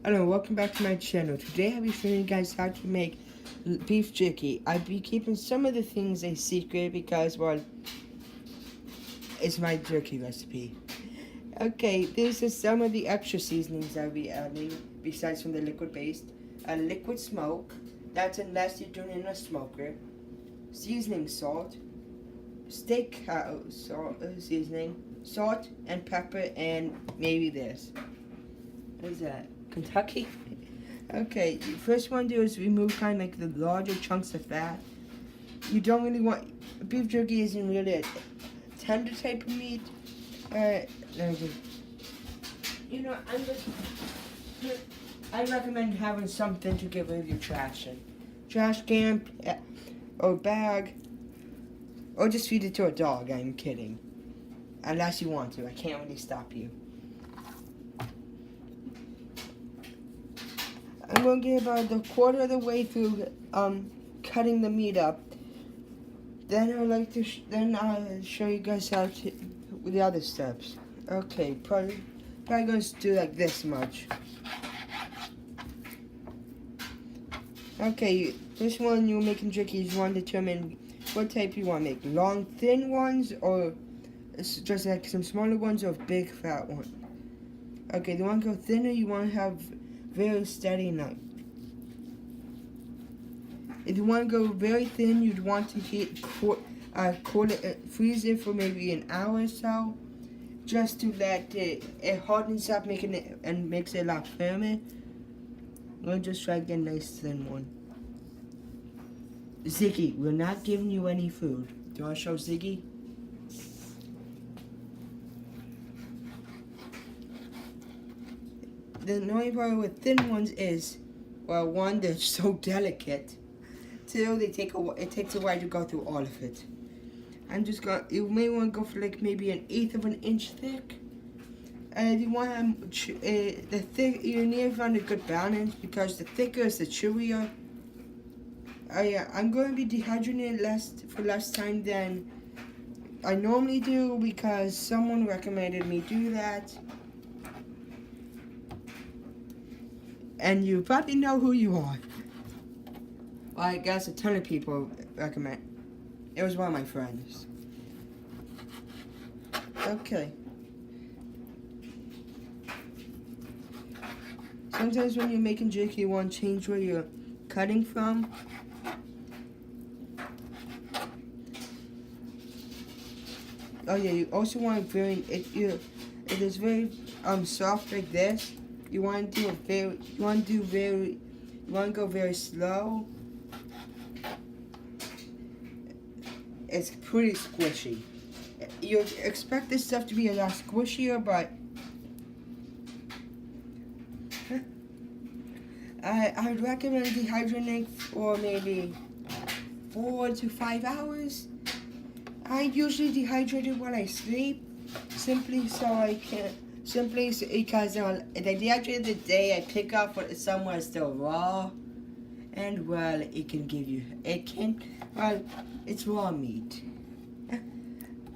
Hello, welcome back to my channel. Today I'll be showing you guys how to make beef jerky. I'll be keeping some of the things a secret because, well, it's my jerky recipe. Okay, these are some of the extra seasonings I'll be adding besides from the liquid paste. A liquid smoke, that's unless you're doing it in a smoker. Seasoning salt, steak seasoning, salt and pepper, and maybe this. What is that? Kentucky? Okay, the first one to do is remove kind of like the larger chunks of fat. You don't really want, beef jerky isn't really a tender type of meat. I recommend having something to get rid of your trash in. Trash can, or bag, or just feed it to a dog, I'm kidding. Unless you want to, I can't really stop you. I'm going to get about a quarter of the way through cutting the meat up. Then I'll show you guys how to with the other steps. Okay, probably going to do like this much. Okay, this one you're making jerky, you want to determine what type you want to make. Long, thin ones, or just like some smaller ones, or big, fat ones. Okay, you want to go thinner, you want to have very steady knife. If you want to go very thin, you'd want to freeze it for maybe an hour or so, just to let it hardens up, making it and makes it a lot firmer. We'll just try to get a nice thin one. Ziggy, we're not giving you any food. Do you want to show Ziggy? The annoying part with thin ones is, well, one, they're so delicate. Two, it takes a while to go through all of it. You may want to go for like maybe 1/8 of an inch thick. You want the thick, you need to find a good balance because the thicker is the chewier. I'm going to be dehydrating it for less time than I normally do because someone recommended me do that. And you probably know who you are. Well, I guess a ton of people recommend. It was one of my friends. Okay. Sometimes when you're making jerky, you want to change where you're cutting from. Oh yeah, you also want to it is very soft like this. You want to go very slow. It's pretty squishy. You expect this stuff to be a lot squishier, but I would recommend dehydrating for maybe 4 to 5 hours. I usually dehydrate it while I sleep, simply because if I dehydrate the day, I pick up somewhere still raw, and well, it's raw meat.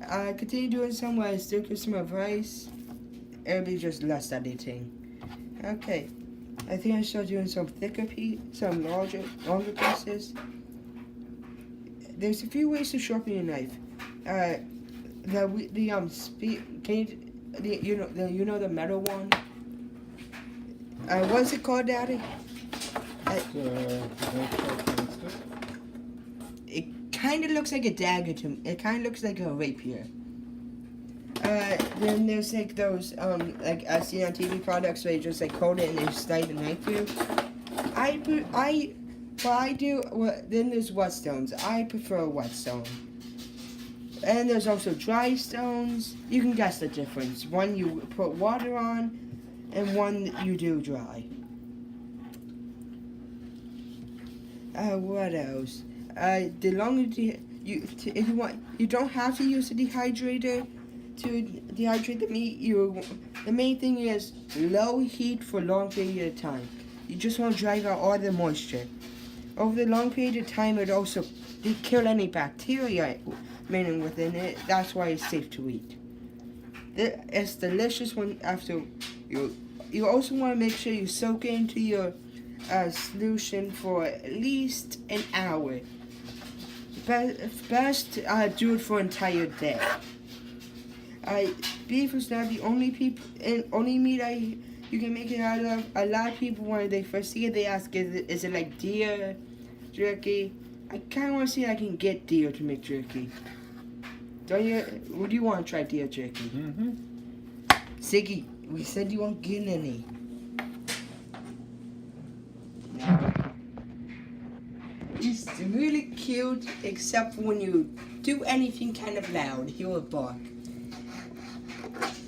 I continue doing some where I still give some advice. It'll be just less editing. Okay, I think I start doing some thicker some longer pieces. There's a few ways to sharpen your knife. The metal one. What's it called, Daddy? It kind of looks like a dagger to me. It kind of looks like a rapier. Then there's like those like I see on TV products where you just like hold it and they slide the knife through. Then there's whetstones. I prefer whetstone. And there's also dry stones. You can guess the difference. One you put water on, and one you do dry. What else? The longer if you want, you don't have to use a dehydrator to dehydrate the meat. The main thing is low heat for a long period of time. You just want to drive out all the moisture. Over the long period of time, it also kill any bacteria remaining within it. That's why it's safe to eat. It's delicious when after you you also want to make sure you soak into your solution for at least an hour. Best do it for an entire day. Beef is not the only meat you can make it out of. A lot of people, when they first see it, they ask, is it like deer jerky? I kind of want to see if I can get deer to make jerky. Don't you? Would you want to try deer jerky? Mm-hmm. Siggy, we said you won't get any. He's really cute, except when you do anything kind of loud, he will bark.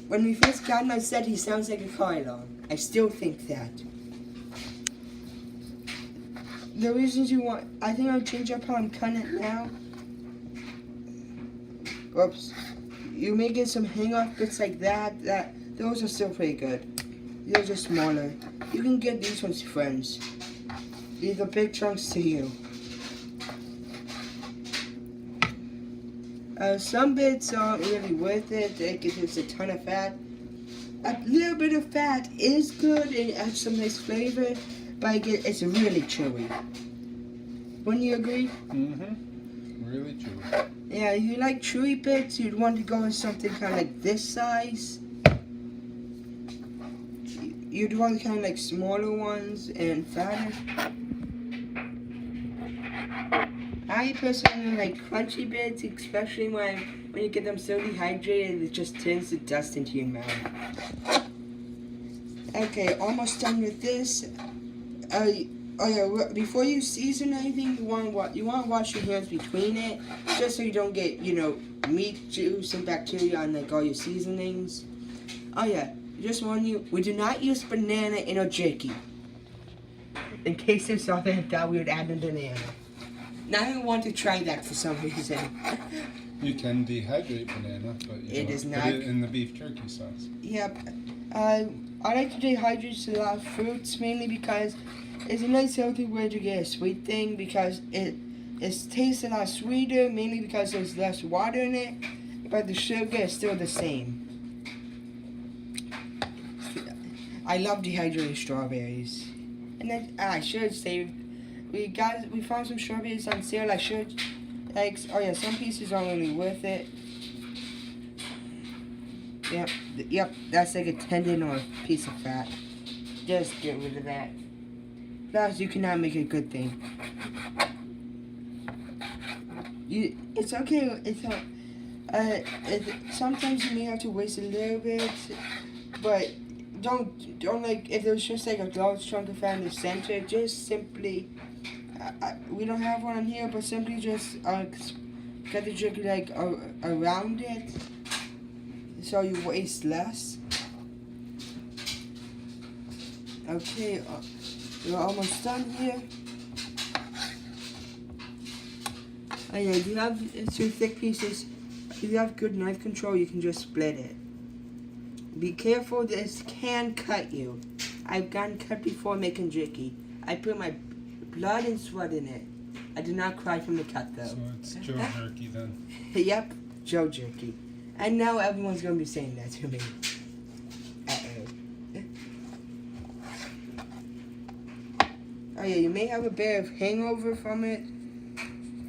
When we first got him, I said he sounds like a car alarm. I still think that. The reasons you want, I think I'll change up how I'm cutting it now. Oops. You may get some hang-off bits like that. Those are still pretty good. Those are smaller. You can get these ones, friends. These are big chunks to you. Some bits aren't really worth it. It's a ton of fat. A little bit of fat is good and it adds some nice flavor, but it's really chewy. Wouldn't you agree? Mm-hmm. Really chewy. Yeah, if you like chewy bits, you'd want to go with something kind of like this size. You'd want kind of like smaller ones and fatter. I personally like crunchy bits, especially when you get them so dehydrated, it just turns to dust into your mouth. Okay, almost done with this. Before you season anything, you want to wash your hands between it, just so you don't get, meat juice and bacteria on like all your seasonings. Oh yeah, just warn you, we do not use banana in our jerky. In case you saw that we would add a banana. Now I want to try that for some reason. You can dehydrate banana, but you don't put it in the beef jerky sauce. Yep. I like to dehydrate a lot of fruits, mainly because it's a nice healthy way to get a sweet thing, because it tastes a lot sweeter, mainly because there's less water in it, but the sugar is still the same. I love dehydrated strawberries. And then I should say, we found some strawberries on sale. Some pieces aren't really worth it. Yep, that's like a tendon or a piece of fat. Just get rid of that. Plus, you cannot make a good thing. It's okay. Sometimes you may have to waste a little bit, but don't like, if there's just like a large chunk of fat in the center, just simply. We don't have one on here, but simply just cut the jerky like around it, so you waste less. Okay, we're almost done here. Oh yeah, if you have two thick pieces, if you have good knife control, you can just split it. Be careful, this can cut you. I've gotten cut before making jerky. I put my blood and sweat in it. I did not cry from the cut though. So it's Joe Jerky then. Yep, Joe Jerky. And now everyone's gonna be saying that to me. Oh yeah, you may have a bit of hangover from it.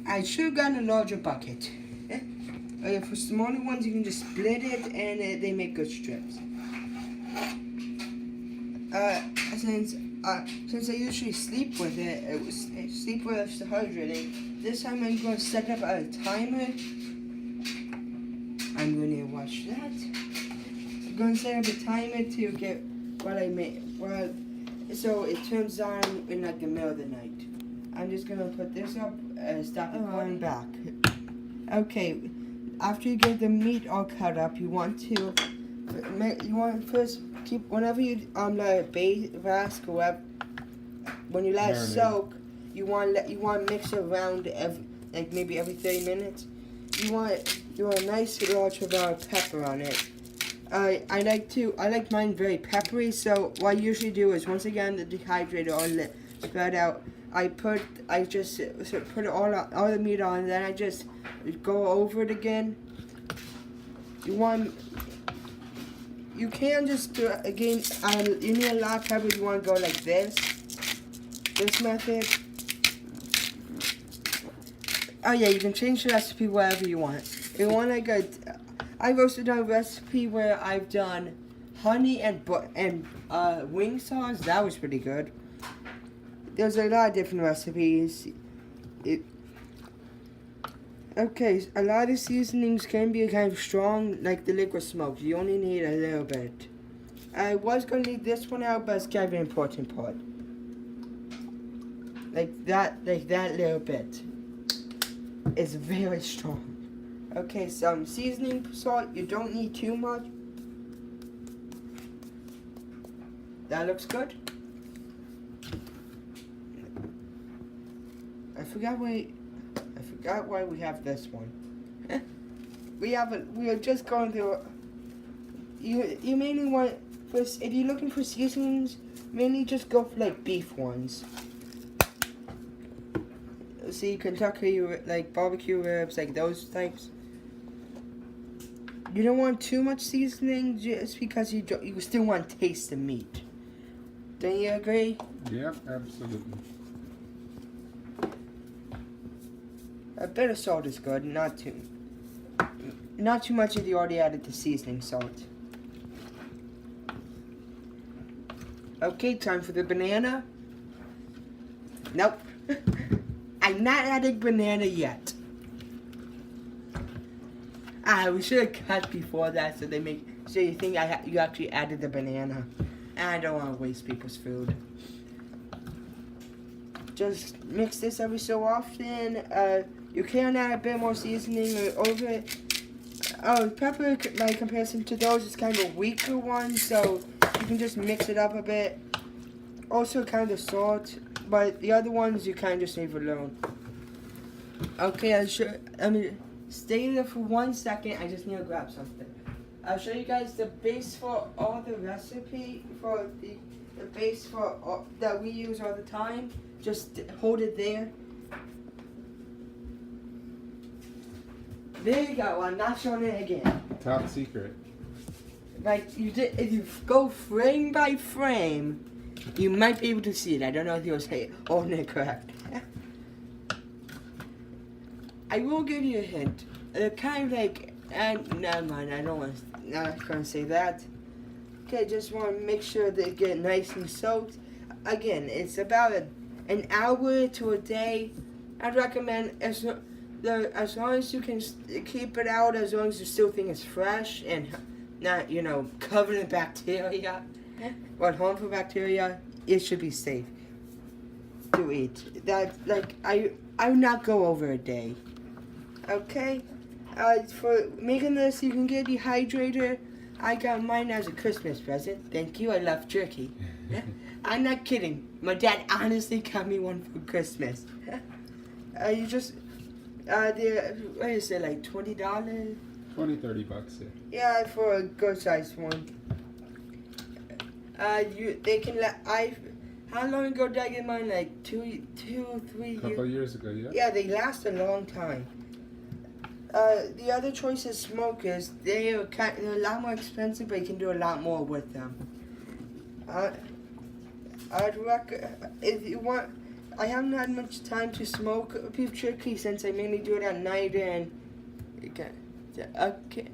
I should have gotten a larger bucket. Oh yeah, for smaller ones you can just split it and they make good strips. Since I usually sleep with it, sleep with it hydrating. This time I'm going to set up a timer. I'm going to watch that. I'm going to set up a timer to get what I make. So it turns on in like the middle of the night. I'm just going to put this up, stop recording. I'm back. Okay, after you get the meat all cut up, you want first keep, whenever you let it bask or whatever, when you let it soak, you want to mix it around maybe every 30 minutes. You want a nice large amount of pepper on it. I like mine very peppery. So what I usually do is, once again, the dehydrator all spread out, I just put all the meat on, and then I just go over it again. You want you can just do it again. You need a lot of pepper. You want to go like this method. Oh yeah, you can change the recipe whatever you want. If you want like I've also done a recipe where I've done honey and wing sauce. That was pretty good. There's a lot of different recipes. Okay, a lot of seasonings can be kind of strong, like the liquid smoke. You only need a little bit. I was going to leave this one out, but it's kind of an important part. Like that little bit. It's very strong. Okay, some seasoning salt. You don't need too much. That looks good. I forgot why we have this one. We are just going through. You mainly want if you're looking for seasonings, mainly just go for like beef ones. See, Kentucky like barbecue ribs, like those types. You don't want too much seasoning just because you still want to taste the meat. Don't you agree? Yeah, absolutely. A bit of salt is good, not too much if you already added the seasoning salt. Okay, time for the banana. Nope. I'm not adding banana yet. We should have cut before that so you think you actually added the banana. I don't want to waste people's food. Just mix this every so often. You can add a bit more seasoning over it. Pepper, by comparison to those, is kind of a weaker one, so you can just mix it up a bit. Also, kind of salt, but the other ones you kind of just leave alone. Okay, stay there for 1 second. I just need to grab something. I'll show you guys the base for all the recipe for the base for all, that we use all the time. Just hold it there. There you go. I'm not showing it again. Top secret. Like if you go frame by frame, you might be able to see it. I don't know if you'll say holding it correct. I will give you a hint. Kind of like, never mind. Not gonna say that. Okay, just want to make sure they get nice and soaked. Again, it's about an hour to a day. I'd recommend as long as you can keep it out, as long as you still think it's fresh and not, covered in bacteria or harmful bacteria, it should be safe to eat. I would not go over a day. Okay? For making this, you can get a dehydrator. I got mine as a Christmas present. Thank you. I love jerky. I'm not kidding. My dad honestly got me one for Christmas. You just what is it, like $20? $20-$30, yeah. Yeah, for a good sized one. They can how long ago did I get mine? Like 2, 3 years? A couple of years ago, yeah. Yeah, they last a long time. The other choice is smokers. They're a lot more expensive, but you can do a lot more with them. I'd recommend, if you want. I haven't had much time to smoke beef jerky since I mainly do it at night, and okay.